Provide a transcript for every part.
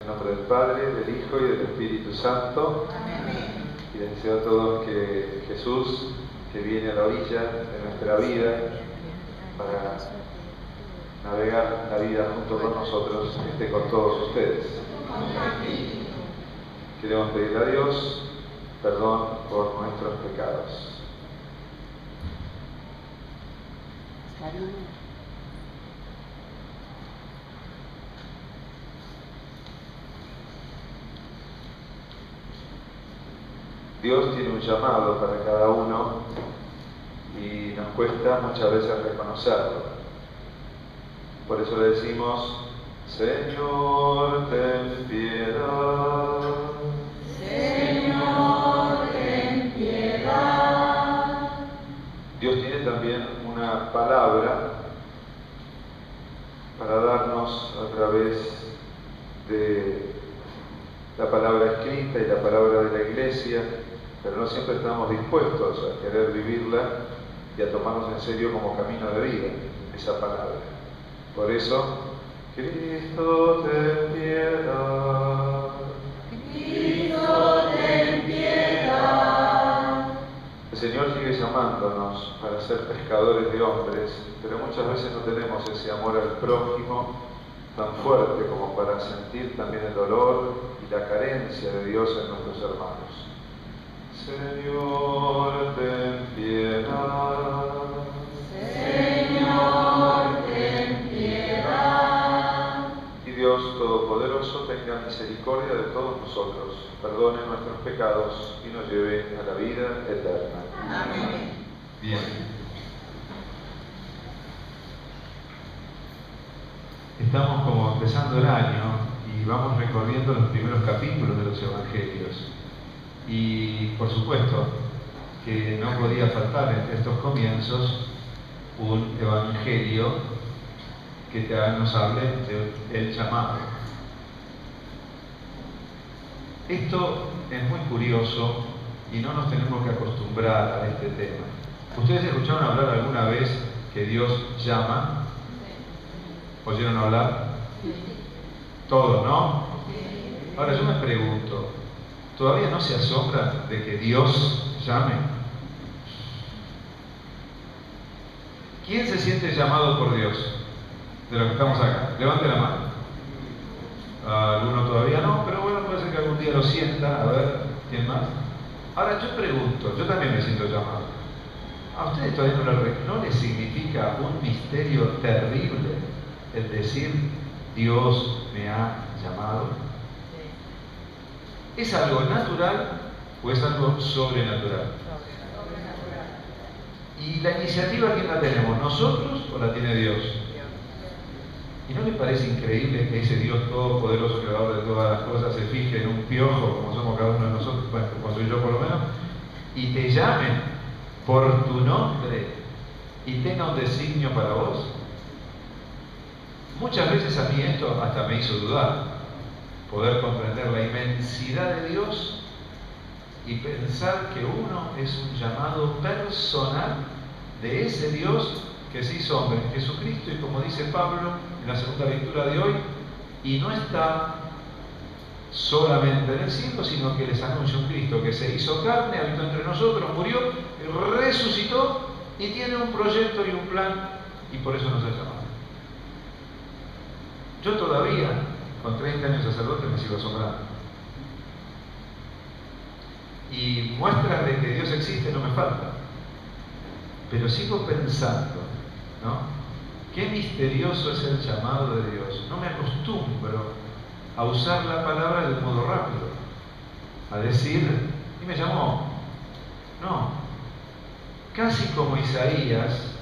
nombre del Padre, del Hijo y del Espíritu Santo. Amén. Y les deseo a todos que Jesús, que viene a la orilla de nuestra vida para navegar la vida junto con nosotros, esté con todos ustedes. Queremos pedirle a Dios perdón por nuestros pecados. Dios tiene un llamado para cada uno y nos cuesta muchas veces reconocerlo. Por eso le decimos: Señor, ten piedad. Señor, ten piedad. Dios tiene también una palabra para darnos a través de la palabra escrita y la palabra de la Iglesia, pero no siempre estamos dispuestos a querer vivirla y a tomarnos en serio como camino de vida esa palabra. Por eso, Cristo, ten piedad. Cristo, ten piedad. El Señor sigue llamándonos para ser pescadores de hombres, pero muchas veces no tenemos ese amor al prójimo tan fuerte como para sentir también el dolor y la carencia de Dios en nuestros hermanos. Señor, ten piedad. Señor, ten piedad. Y Dios Todopoderoso tenga misericordia de todos nosotros, perdone nuestros pecados y nos lleve a la vida eterna. Amén. Bien. Estamos como empezando el año y vamos recorriendo los primeros capítulos de los Evangelios. Y por supuesto que no podía faltar entre estos comienzos un Evangelio que nos hable del llamado. Esto es muy curioso y no nos tenemos que acostumbrar a este tema. ¿Ustedes escucharon hablar alguna vez que Dios llama? ¿Oyeron hablar? Todos, ¿no? Ahora yo me pregunto, ¿todavía no se asombran de que Dios llame? ¿Quién se siente llamado por Dios? De los que estamos acá. Levante la mano. Alguno todavía no, pero bueno, puede ser que algún día lo sienta. A ver, ¿quién más? Ahora yo pregunto, yo también me siento llamado. ¿A ustedes todavía no les significa un misterio terrible el decir Dios me ha llamado? ¿Es algo natural o es algo sobrenatural? ¿Y la iniciativa quién la tenemos? ¿Nosotros o la tiene Dios? ¿Y no le parece increíble que ese Dios todopoderoso, creador de todas las cosas, se fije en un piojo, como somos cada uno de nosotros, bueno, como soy yo por lo menos, y te llame por tu nombre y tenga un designio para vos? Muchas veces a mí esto hasta me hizo dudar, poder comprender la inmensidad de Dios y pensar que uno es un llamado personal de ese Dios que se hizo hombre, Jesucristo, y como dice Pablo en la segunda lectura de hoy, y no está solamente en el cielo, sino que les anuncia un Cristo que se hizo carne, habitó entre nosotros, murió, resucitó y tiene un proyecto y un plan, y por eso nos ha llamado. Yo todavía, con 30 años de sacerdote, me sigo asombrando. Y muestras de que Dios existe no me faltan. Pero sigo pensando, ¿no? Qué misterioso es el llamado de Dios. No me acostumbro a usar la palabra de modo rápido. A decir, y me llamó. No. Casi como Isaías,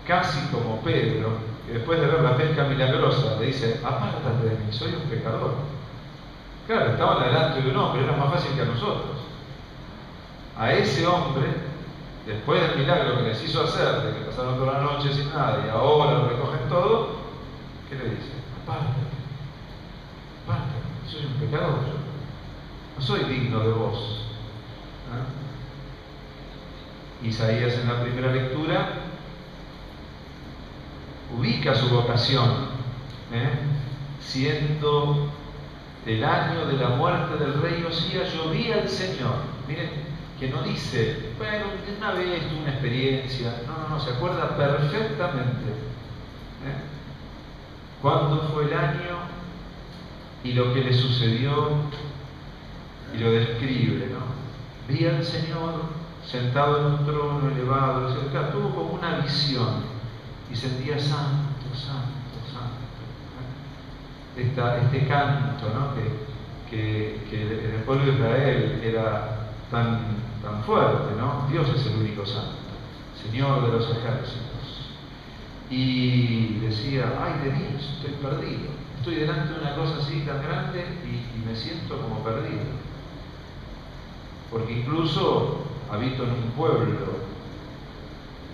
casi como Pedro, que después de ver la pesca milagrosa le dice: apártate de mí, soy un pecador. Claro, estaban delante de un hombre, era más fácil que a nosotros. A ese hombre, después del milagro que les hizo hacer, de que pasaron toda la noche sin nada y ahora lo recogen todo, ¿qué le dice? Apártate, soy un pecador, yo no soy digno de vos. Isaías en la primera lectura ubica su vocación, siendo el año de la muerte del rey Osías, yo vi al Señor. Miren, que no dice, bueno, una vez tuve una experiencia. No, se acuerda perfectamente. Cuándo fue el año y lo que le sucedió, y lo describe, ¿no? Vi al Señor sentado en un trono elevado, cerca, tuvo como una visión y sentía santo, santo, santo. Este canto, ¿no? que en el pueblo de Israel era tan fuerte, ¿no? Dios es el único santo, Señor de los ejércitos. Y decía, ay de mí, estoy perdido. Estoy delante de una cosa así tan grande y me siento como perdido. Porque incluso habito en un pueblo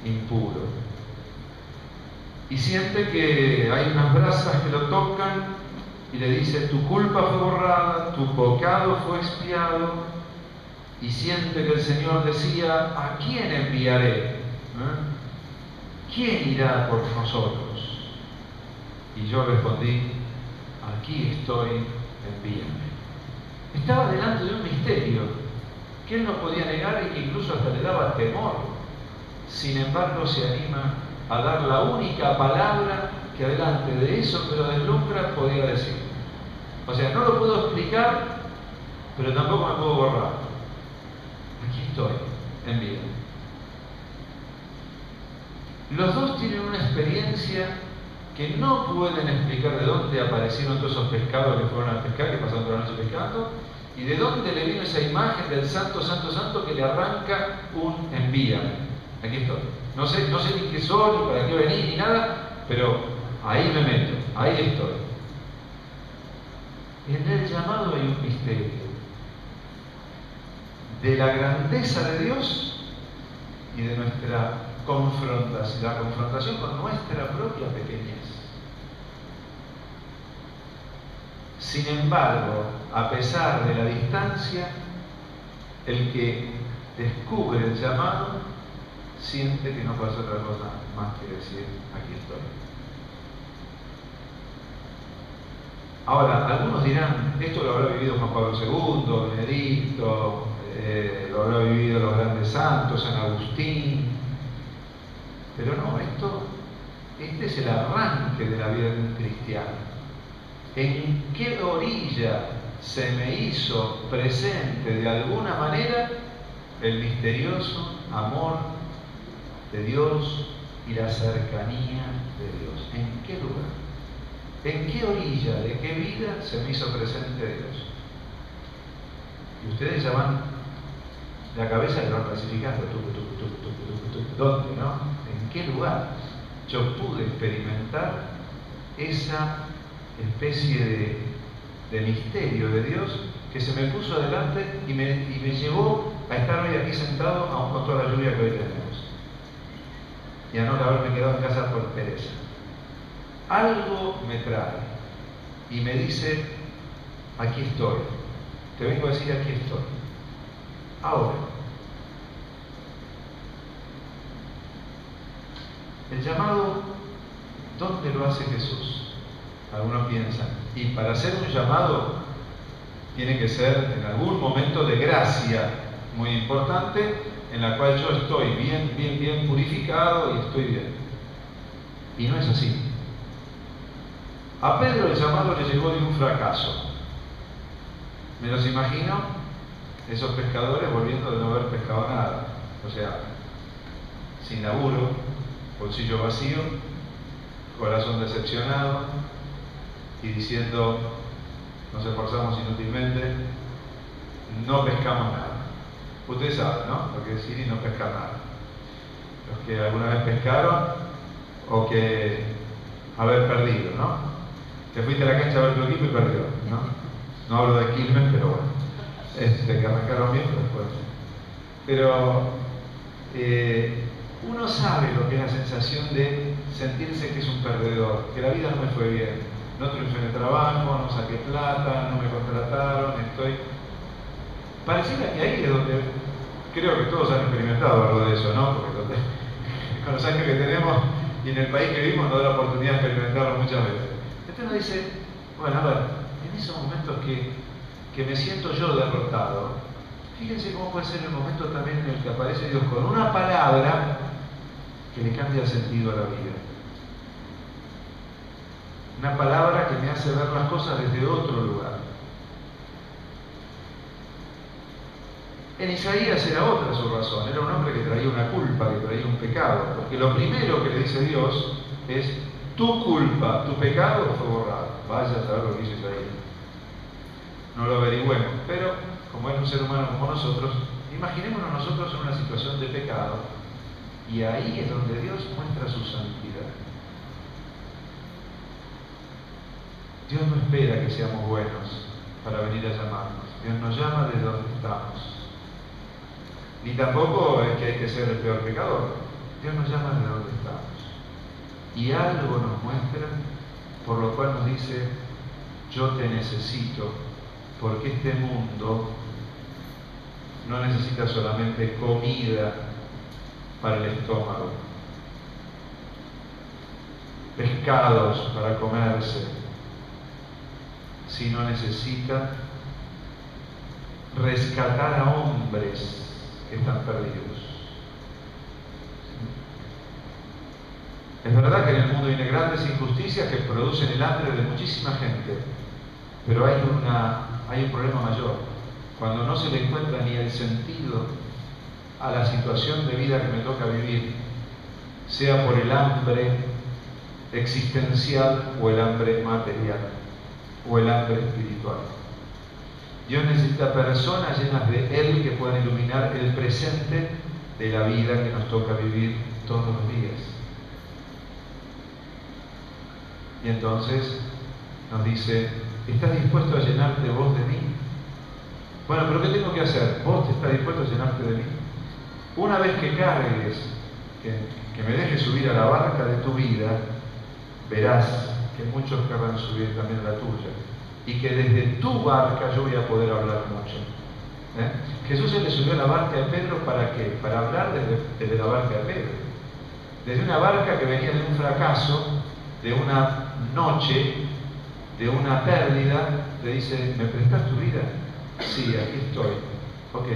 impuro. Y siente que hay unas brasas que lo tocan y le dice, tu culpa fue borrada, tu pecado fue expiado. Y siente que el Señor decía, ¿a quién enviaré? ¿Quién irá por nosotros? Y yo respondí, aquí estoy, envíame. Estaba delante de un misterio que él no podía negar y que incluso hasta le daba temor. Sin embargo, se anima a dar la única palabra que delante de eso que lo deslumbra podía decir. O sea, no lo puedo explicar, pero tampoco me puedo borrar. Aquí estoy, envíame. Los dos tienen una experiencia que no pueden explicar de dónde aparecieron todos esos pescados que fueron a pescar, que pasaron toda la noche pescando, y de dónde le vino esa imagen del santo, santo, santo que le arranca un envíame. Aquí estoy. No sé ni qué soy, ni para qué venir, ni nada, pero ahí me meto, ahí estoy. En el llamado hay un misterio de la grandeza de Dios y de nuestra confrontación, la confrontación con nuestra propia pequeñez. Sin embargo, a pesar de la distancia, el que descubre el llamado siente que no puede hacer otra cosa más que decir, aquí estoy. Ahora, algunos dirán, esto lo habrá vivido Juan Pablo II, Benedicto, lo habrá vivido los grandes santos, San Agustín, pero no, este es el arranque de la vida de un cristiano. ¿En qué orilla se me hizo presente de alguna manera el misterioso amor de Dios y la cercanía de Dios? ¿En qué lugar? ¿En qué orilla, de qué vida se me hizo presente Dios? Y ustedes ya van, la cabeza lo van clasificando, ¿dónde, no? ¿En qué lugar yo pude experimentar esa especie de misterio de Dios que se me puso adelante y me llevó a estar hoy aquí sentado, aún con toda la lluvia que hoy tenemos, y a no haberme quedado en casa por pereza? Algo me trae y me dice, aquí estoy, te vengo a decir, aquí estoy. Ahora, el llamado, ¿dónde lo hace Jesús? Algunos piensan, y para hacer un llamado tiene que ser en algún momento de gracia muy importante, en la cual yo estoy bien purificado y estoy bien. Y no es así. A Pedro el llamado le llegó de un fracaso. Me los imagino, esos pescadores volviendo de no haber pescado nada. O sea, sin laburo, bolsillo vacío, corazón decepcionado y diciendo, nos esforzamos inútilmente, no pescamos nada. Ustedes saben, ¿no? Lo que es ir y no pescar nada. Los que alguna vez pescaron o que haber perdido, ¿no? Te fuiste a la cancha a ver tu equipo y perdió, ¿no? No hablo de Quilmes, pero bueno, que arrancaron bien, pero después. Pero uno sabe lo que es la sensación de sentirse que es un perdedor, que la vida no me fue bien, no triunfé en el trabajo, no saqué plata, no me contrataron, Pareciera que ahí es donde creo que todos han experimentado algo de eso, ¿no? Porque con los años que tenemos y en el país que vivimos nos da la oportunidad de experimentarlo muchas veces. Entonces uno dice, bueno, a ver, en esos momentos que me siento yo derrotado, fíjense cómo puede ser el momento también en el que aparece Dios con una palabra que le cambia el sentido a la vida. Una palabra que me hace ver las cosas desde otro lugar. En Isaías era otra su razón, era un hombre que traía una culpa, que traía un pecado, porque lo primero que le dice Dios es: tu culpa, tu pecado fue borrado. Vaya a saber lo que hizo Isaías. No lo averigüemos, pero como es un ser humano como nosotros, imaginémonos nosotros en una situación de pecado, y ahí es donde Dios muestra su santidad. Dios no espera que seamos buenos para venir a llamarnos. Dios nos llama desde donde estamos. Ni tampoco es que hay que ser el peor pecador. Dios nos llama desde donde estamos. Y algo nos muestra, por lo cual nos dice: yo te necesito, porque este mundo no necesita solamente comida para el estómago, pescados para comerse, sino necesita rescatar a hombres que están perdidos. Es verdad que en el mundo hay grandes injusticias que producen el hambre de muchísima gente, pero hay un problema mayor. Cuando no se le encuentra ni el sentido a la situación de vida que me toca vivir, sea por el hambre existencial o el hambre material o el hambre espiritual. Dios necesita personas llenas de Él que puedan iluminar el presente de la vida que nos toca vivir todos los días. Y entonces nos dice: ¿estás dispuesto a llenarte vos de mí? Bueno, pero ¿qué tengo que hacer? ¿Vos estás dispuesto a llenarte de mí? Una vez que cargues, que me dejes subir a la barca de tu vida, verás que muchos querrán subir también a la tuya. Y que desde tu barca yo voy a poder hablar mucho. Jesús se le subió a la barca de Pedro, ¿para qué? Para hablar desde la barca de Pedro. Desde una barca que venía de un fracaso, de una noche, de una pérdida, le dice: ¿me prestas tu vida? Sí, aquí estoy. Ok.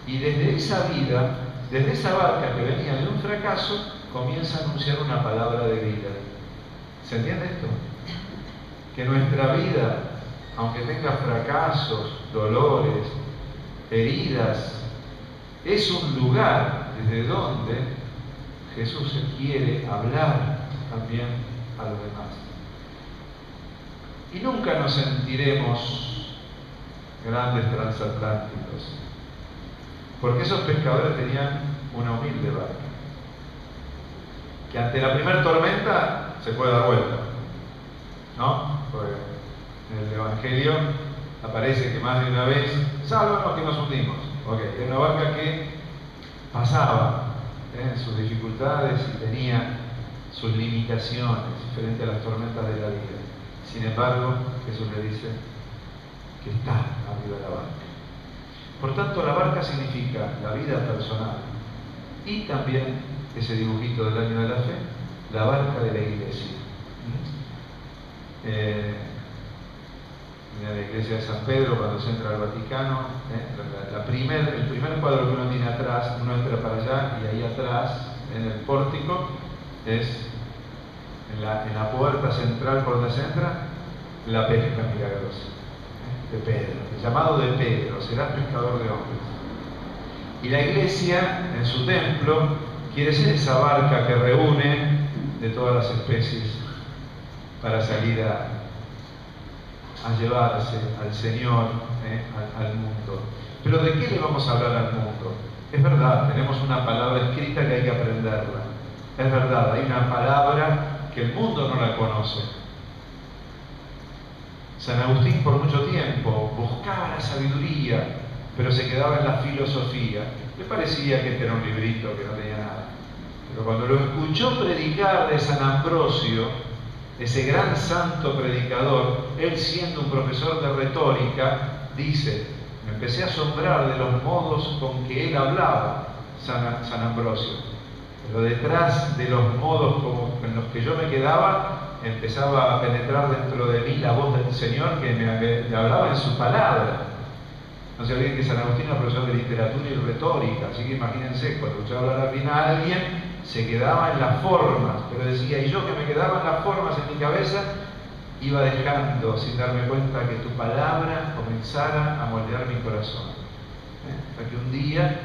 Y desde esa vida, desde esa barca que venía de un fracaso, comienza a anunciar una palabra de vida. ¿Se entiende esto? Que nuestra vida, aunque tenga fracasos, dolores, heridas, es un lugar desde donde Jesús quiere hablar también a los demás. Y nunca nos sentiremos grandes transatlánticos, porque esos pescadores tenían una humilde barca, que ante la primera tormenta se puede dar vuelta, ¿no? Porque en el Evangelio aparece que más de una vez: sálvanos que nos hundimos. Ok, era una barca que pasaba en sus dificultades y tenía sus limitaciones frente a las tormentas de la vida. Sin embargo, Jesús le dice que está arriba de la barca. Por tanto, la barca significa la vida personal y también ese dibujito del año de la fe, la barca de la iglesia. En la iglesia de San Pedro, cuando se entra al Vaticano, el primer cuadro que uno tiene atrás, uno entra para allá y ahí atrás, en el pórtico, es en la puerta central por donde se entra, la pesca milagrosa de Pedro, el llamado de Pedro: serás pescador de hombres. Y la iglesia, en su templo, quiere ser esa barca que reúne de todas las especies para salir a llevarse al Señor, al mundo. Pero ¿de qué le vamos a hablar al mundo? Es verdad, tenemos una palabra escrita que hay que aprenderla. Es verdad, hay una palabra que el mundo no la conoce. San Agustín por mucho tiempo buscaba la sabiduría, pero se quedaba en la filosofía. Le parecía que este era un librito que no tenía nada. Pero cuando lo escuchó predicar de San Ambrosio, ese gran santo predicador, él siendo un profesor de retórica, dice: me empecé a asombrar de los modos con que él hablaba, San Ambrosio. Pero detrás de los modos en los que yo me quedaba, empezaba a penetrar dentro de mí la voz del Señor que me hablaba en su palabra. No se olviden que San Agustín era profesor de literatura y retórica, así que imagínense, cuando escuchaba hablar bien a alguien, se quedaba en las formas, pero decía, y yo que me quedaba en las formas en mi cabeza, iba dejando, sin darme cuenta, que tu palabra comenzara a moldear mi corazón. Hasta que un día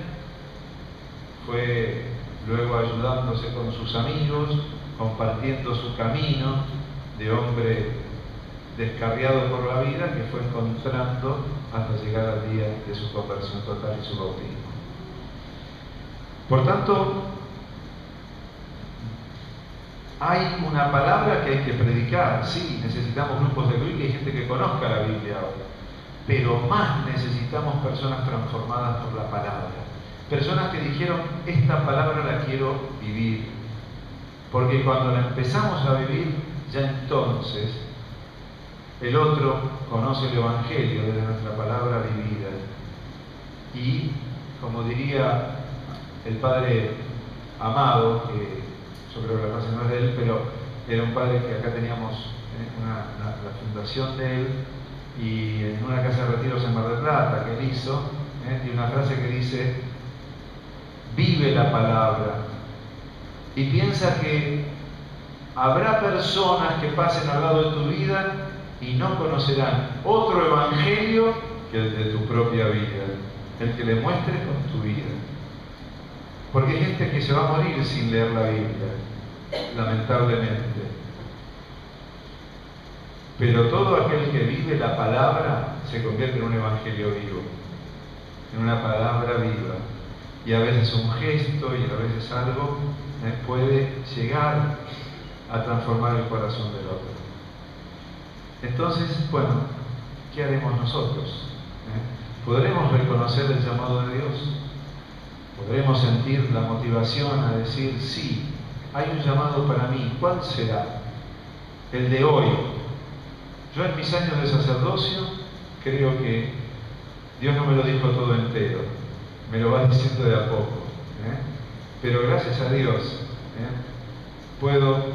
fue luego ayudándose con sus amigos, compartiendo su camino de hombre descarriado por la vida, que fue encontrando hasta llegar al día de su conversión total y su bautismo. Por tanto, hay una palabra que hay que predicar. Sí, necesitamos grupos de Biblia y gente que conozca la Biblia ahora, pero más necesitamos personas transformadas por la palabra. Personas que dijeron, esta palabra la quiero vivir. Porque cuando la empezamos a vivir, ya entonces el otro conoce el Evangelio desde nuestra palabra vivida. Y, como diría el padre Amado, que yo creo que la frase no es de él, pero era un padre que acá teníamos la fundación de él, y en una casa de retiros en Mar del Plata que él hizo, y una frase que dice, vive la palabra y piensa que habrá personas que pasen al lado de tu vida y no conocerán otro evangelio que el de tu propia vida, el que le muestres con tu vida. Porque hay gente que se va a morir sin leer la Biblia, lamentablemente. Pero todo aquel que vive la palabra se convierte en un evangelio vivo, en una palabra viva. Y a veces un gesto y a veces algo puede llegar a transformar el corazón del otro. Entonces, bueno, ¿qué haremos nosotros? ¿Podremos reconocer el llamado de Dios? ¿Podremos sentir la motivación a decir, sí, hay un llamado para mí? ¿Cuál será? El de hoy. Yo en mis años de sacerdocio creo que Dios no me lo dijo todo entero, me lo va diciendo de a poco. Pero gracias a Dios puedo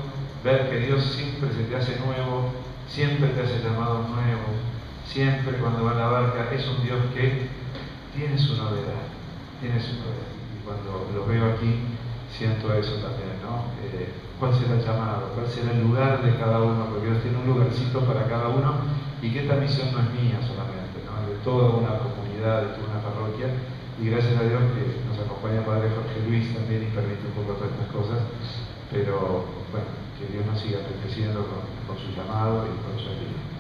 ver que Dios siempre se te hace nuevo, siempre te hace llamados nuevos, siempre cuando va en la barca es un Dios que tiene su novedad, tiene su novedad. Y cuando lo veo aquí siento eso también, ¿no? ¿Cuál será el llamado? ¿Cuál será el lugar de cada uno? Porque Dios tiene un lugarcito para cada uno y que esta misión no es mía solamente, ¿no? Es de toda una comunidad, de toda una parroquia. Y gracias a Dios que nos acompaña el Padre Jorge Luis también y permite un poco todas estas cosas, pero bueno, que Dios nos siga bendeciendo con su llamado y con su ayuda.